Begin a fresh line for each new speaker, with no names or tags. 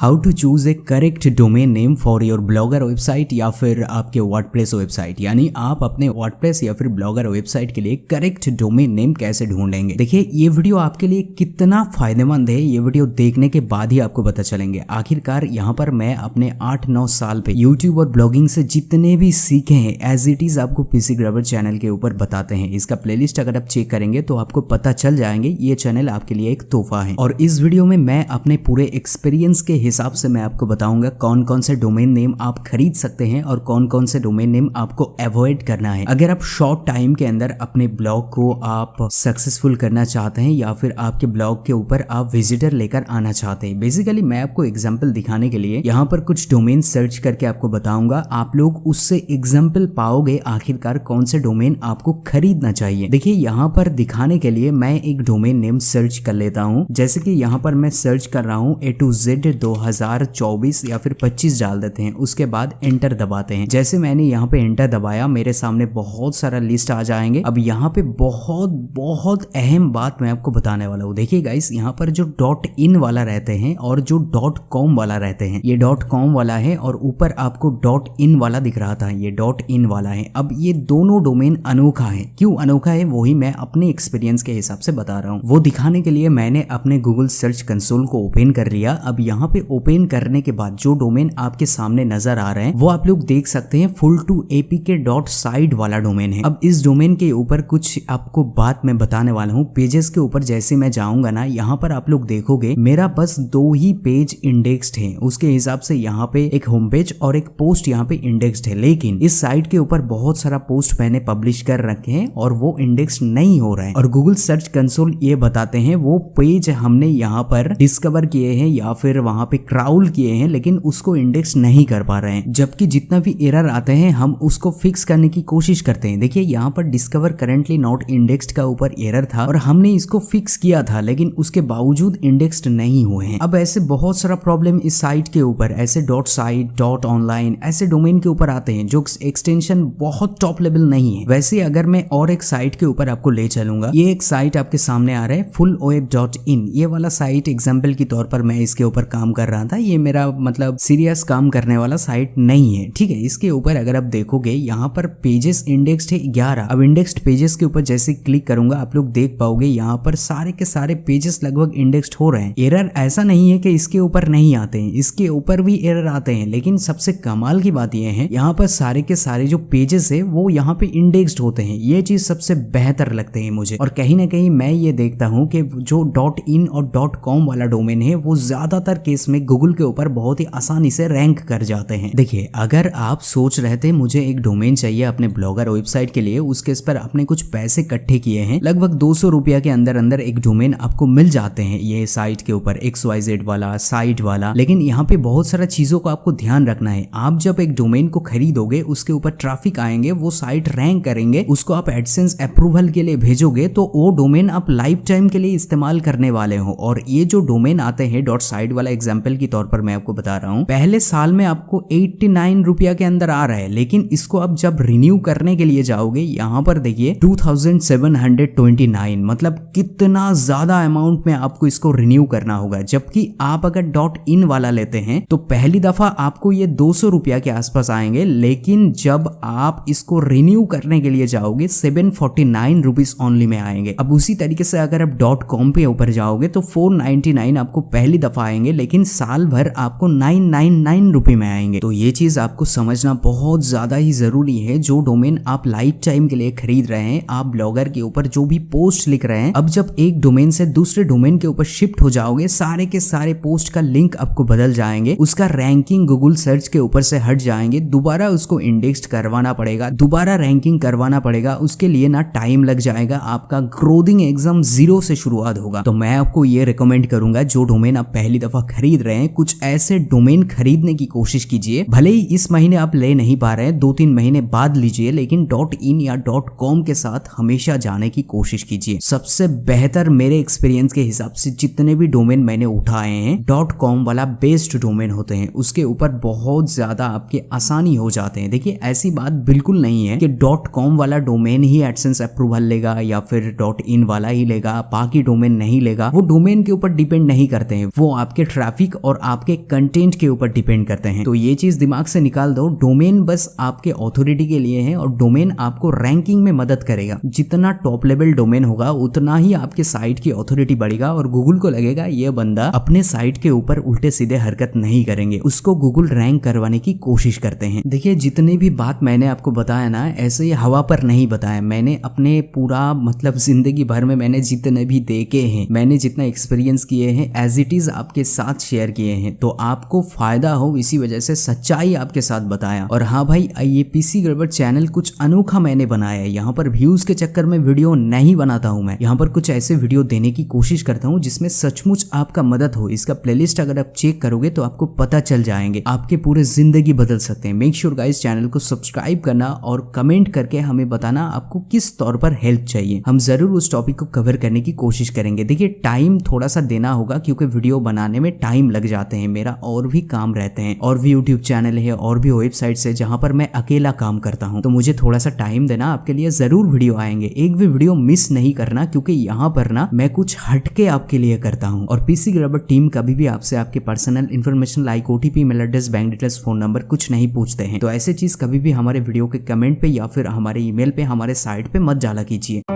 How to choose a correct domain name for your blogger website या फिर आपके WordPress website. यानी आप अपने वर्डप्रेस या फिर ब्लॉगर वेबसाइट के लिए करेक्ट डोमेन नेम कैसे ढूंढेंगे। देखिए ये वीडियो आपके लिए कितना फायदेमंद है, ये वीडियो देखने के बाद ही आपको पता चलेंगे। आखिरकार यहाँ पर मैं अपने 8-9 साल पे यूट्यूब और ब्लॉगिंग से जितने भी सीखे हैं एज इट इज आपको पीसी ग्रैबर चैनल के ऊपर बताते हैं। इसका प्लेलिस्ट अगर आप चेक करेंगे तो आपको पता चल जाएंगे ये चैनल आपके लिए एक तोहफा है। और इस वीडियो में मैं अपने पूरे एक्सपीरियंस के हिसाब से मैं आपको बताऊंगा कौन कौन से डोमेन नेम आप खरीद सकते हैं और कौन कौन से डोमेन नेम आपको अवॉइड करना है अगर आप शॉर्ट टाइम के अंदर अपने ब्लॉग को आप सक्सेसफुल करना चाहते हैं या फिर आपके ब्लॉग के ऊपर आप विजिटर लेकर आना चाहते हैं। बेसिकली मैं आपको एग्जांपल दिखाने के लिए यहाँ पर कुछ डोमेन सर्च करके आपको बताऊंगा, आप लोग उससे एग्जांपल पाओगे आखिरकार कौन से डोमेन आपको खरीदना चाहिए। देखिए यहाँ पर दिखाने के लिए मैं एक डोमेन नेम सर्च कर लेता हूँ। जैसे कि यहाँ पर मैं सर्च कर रहा हूँ A to Z 2024 या फिर 25 डाल देते हैं, उसके बाद एंटर दबाते हैं। जैसे मैंने यहाँ पे एंटर दबाया मेरे सामने बहुत सारा लिस्ट आ जाएंगे। अब यहाँ पे बहुत अहम बात मैं आपको बताने वाला हूँ। देखिए गाइस यहाँ पर जो .in वाला रहते हैं और जो .com वाला रहते हैं, ये .com वाला है और ऊपर आपको .in वाला दिख रहा था, ये .in वाला है। अब ये दोनों डोमेन अनोखा है। क्यों अनोखा है वही मैं अपने एक्सपीरियंस के हिसाब से बता रहा हूँ। वो दिखाने के लिए मैंने अपने गूगल सर्च कंसोल को ओपन कर लिया। अब यहाँ पे ओपन करने के बाद जो डोमेन आपके सामने नजर आ रहे हैं वो आप लोग देख सकते हैं full2apk.site वाला डोमेन है। अब इस डोमेन के ऊपर कुछ आपको बात मैं बताने वाला हूँ। पेजेस के ऊपर जैसे मैं जाऊंगा ना, यहाँ पर आप लोग देखोगे मेरा बस 2 ही पेज इंडेक्स्ड है। उसके हिसाब से यहाँ पे एक होम पेज और एक पोस्ट यहाँ पे इंडेक्स्ड है, लेकिन इस साइट के ऊपर बहुत सारा पोस्ट मैंने पब्लिश कर रखे हैं और वो इंडेक्स नहीं हो रहा है। और गूगल सर्च कंसोल ये बताते हैं वो पेज हमने यहाँ पर डिस्कवर किए हैं या फिर वहां पे क्राउल किए हैं, लेकिन उसको इंडेक्स नहीं कर पा रहे हैं। जबकि जितना भी एरर आते हैं हम उसको फिक्स करने की कोशिश करते हैं। देखिए यहाँ पर डिस्कवर करेंटली नॉट इंडेक्स्ड का ऊपर एरर था और हमने इसको फिक्स किया था, लेकिन उसके बावजूद इंडेक्स्ड नहीं हुए हैं। अब ऐसे बहुत सारा प्रॉब्लम इस साइट के ऊपर ऐसे .site .online ऐसे डोमेन के ऊपर आते हैं जो एक्सटेंशन बहुत टॉप लेवल नहीं है। वैसे अगर मैं और एक साइट के ऊपर आपको ले चलूंगा, ये एक साइट आपके सामने आ रहा है fullweb.in, ये वाला साइट एग्जाम्पल के तौर पर मैं इसके ऊपर काम कर रहा था। ये मेरा मतलब सीरियस काम करने वाला साइट नहीं है, ठीक है। इसके ऊपर अगर आप देखोगे यहाँ पर पेजेस इंडेक्स्ड है 11। अब इंडेक्स्ड पेजेस के ऊपर जैसे क्लिक करूंगा आप लोग देख पाओगे यहाँ पर सारे के सारे पेजेस लगभग इंडेक्स्ड हो रहे हैं। एरर ऐसा नहीं है कि इसके ऊपर नहीं आते हैं, इसके ऊपर भी एरर आते हैं, लेकिन सबसे कमाल की बात यह है यहाँ पर सारे के सारे जो पेजेस है वो यहाँ पे इंडेक्स्ड होते हैं। ये चीज सबसे बेहतर लगते हैं मुझे। और कहीं ना कहीं मैं ये देखता हूँ कि जो .in और .com वाला डोमेन है वो ज्यादातर केस में गूगल के ऊपर बहुत ही आसानी से रैंक कर जाते हैं। देखिए अगर आप सोच रहे थे मुझे एक डोमेन चाहिए अपने ब्लॉगर वेबसाइट के लिए, उस केस पर आपने कुछ पैसे इकट्ठे किए हैं, लगभग 200 रुपया के अंदर अंदर एक डोमेन आपको मिल जाते हैं ये साइट के ऊपर XYZ वाला साइट वाला। लेकिन यहाँ पे बहुत सारा चीजों को आपको ध्यान रखना है। आप जब एक डोमेन को खरीदोगे उसके ऊपर ट्रैफिक आएंगे, वो साइट रैंक करेंगे, उसको आप एडसेंस अप्रूवल के लिए भेजोगे तो वो डोमेन आप लाइफ टाइम के लिए इस्तेमाल करने वाले हो। और ये जो डोमेन आते हैं .site वाला एग्जाम्पल के तौर पर मैं आपको बता रहा हूँ, पहले साल में आपको 89 रुपया के अंदर आ रहा है, लेकिन इसको आप जब रिन्यू करने के लिए जाओगे यहाँ पर देखिए 2729, मतलब कितना ज्यादा अमाउंट में आपको इसको रिन्यू करना होगा। जबकि आप अगर .in वाला लेते हैं तो पहली दफा आपको ये 200 रुपया के आसपास आएंगे, लेकिन जब आप इसको रिन्यू करने के लिए जाओगे 749 रुपीज ओनली में आएंगे। अब उसी तरीके से अगर आप .com पे ऊपर जाओगे तो 499 आपको पहली दफा आएंगे, लेकिन साल भर आपको 999 रुपए में आएंगे। तो ये चीज आपको समझना बहुत ज्यादा ही जरूरी है। जो डोमेन आप लाइफ टाइम के लिए खरीद रहे हैं, आप ब्लॉगर के ऊपर जो भी पोस्ट लिख रहे हैं, अब जब एक डोमेन से दूसरे डोमेन के ऊपर शिफ्ट हो जाओगे सारे के सारे पोस्ट का लिंक आपको बदल जाएंगे, उसका रैंकिंग गूगल सर्च के ऊपर से हट जाएंगे, दोबारा उसको इंडेक्स्ड करवाना पड़ेगा, दोबारा रैंकिंग करवाना पड़ेगा। उसके लिए ना टाइम लग जाएगा, आपका ग्रोथिंग एग्जाम 0 से शुरुआत होगा। तो मैं आपको ये रिकमेंड करूंगा जो डोमेन आप पहली दफा खरीद रहे हैं कुछ ऐसे डोमेन खरीदने की कोशिश कीजिए। भले ही इस महीने आप ले नहीं पा रहे हैं, 2-3 महीने बाद लीजिए, लेकिन .in या .com के साथ हमेशा जाने की कोशिश कीजिए। सबसे बेहतर मेरे एक्सपीरियंस के हिसाब से जितने भी डोमेन मैंने उठाए हैं .com वाला बेस्ड डोमेन होते हैं, उसके ऊपर बहुत ज्यादा आपके आसानी हो जाते हैं। देखिए ऐसी बात बिल्कुल नहीं है कि .com वाला डोमेन ही एडसेंस अप्रूवल लेगा या फिर .in वाला ही लेगा, बाकी डोमेन नहीं लेगा। वो डोमेन के ऊपर डिपेंड नहीं करते हैं, वो आपके ट्रैफिक ट्रैफिक और आपके कंटेंट के ऊपर डिपेंड करते हैं। तो ये चीज दिमाग से निकाल दो, डोमेन बस आपके ऑथोरिटी के लिए है और डोमेन आपको रैंकिंग में मदद करेगा। जितना टॉप लेवल डोमेन होगा उतना ही आपके साइट की ऑथोरिटी बढ़ेगा और गूगल को लगेगा ये बंदा अपने साइट के ऊपर उल्टे सीधे हरकत नहीं करेंगे, उसको गूगल रैंक करवाने की कोशिश करते हैं। देखिए जितनी भी बात मैंने आपको बताया ना, ऐसे ही हवा पर नहीं बताया, मैंने अपने पूरा मतलब जिंदगी भर में मैंने जितने भी देखे हैं, मैंने जितना एक्सपीरियंस किए हैं एज इट इज आपके साथ शेयर किए हैं। तो आपको फायदा हो इसी वजह से सच्चाई आपके साथ बताया। और हाँ भाई, ये पीसी गड़बड़ चैनल कुछ अनोखा मैंने बनाया है। यहाँ पर व्यूज के चक्कर में वीडियो नहीं बनाता हूँ मैं, यहाँ पर कुछ ऐसे वीडियो देने की कोशिश करता हूँ जिसमें सचमुच आपका मदद हो। इसका प्लेलिस्ट अगर आप चेक करोगे तो आपको पता चल जाएंगे, आपके पूरे जिंदगी बदल सकते हैं। मेक श्योर गाइस चैनल को सब्सक्राइब करना और कमेंट करके हमें बताना आपको किस तौर पर हेल्प चाहिए, हम जरूर उस टॉपिक को कवर करने की कोशिश करेंगे। देखिए टाइम थोड़ा सा देना होगा क्योंकि वीडियो बनाने में टाइम लग जाते हैं, मेरा और भी काम रहते हैं, और भी यूट्यूब चैनल है और भी वेबसाइट्स है जहां पर मैं अकेला काम करता हूं। तो मुझे थोड़ा सा टाइम देना, आपके लिए जरूर वीडियो आएंगे, एक भी वीडियो मिस नहीं करना क्योंकि यहाँ पर ना मैं कुछ हटके आपके लिए करता हूँ। और पीसी गड़बड़ टीम कभी भी आपसे आपके personal information like OTP, mail address, bank details, phone number कुछ नहीं पूछते हैं। तो ऐसे चीज कभी भी हमारे वीडियो के कमेंट पे या फिर हमारे ईमेल पे, हमारे साइट पे मत डाला कीजिए।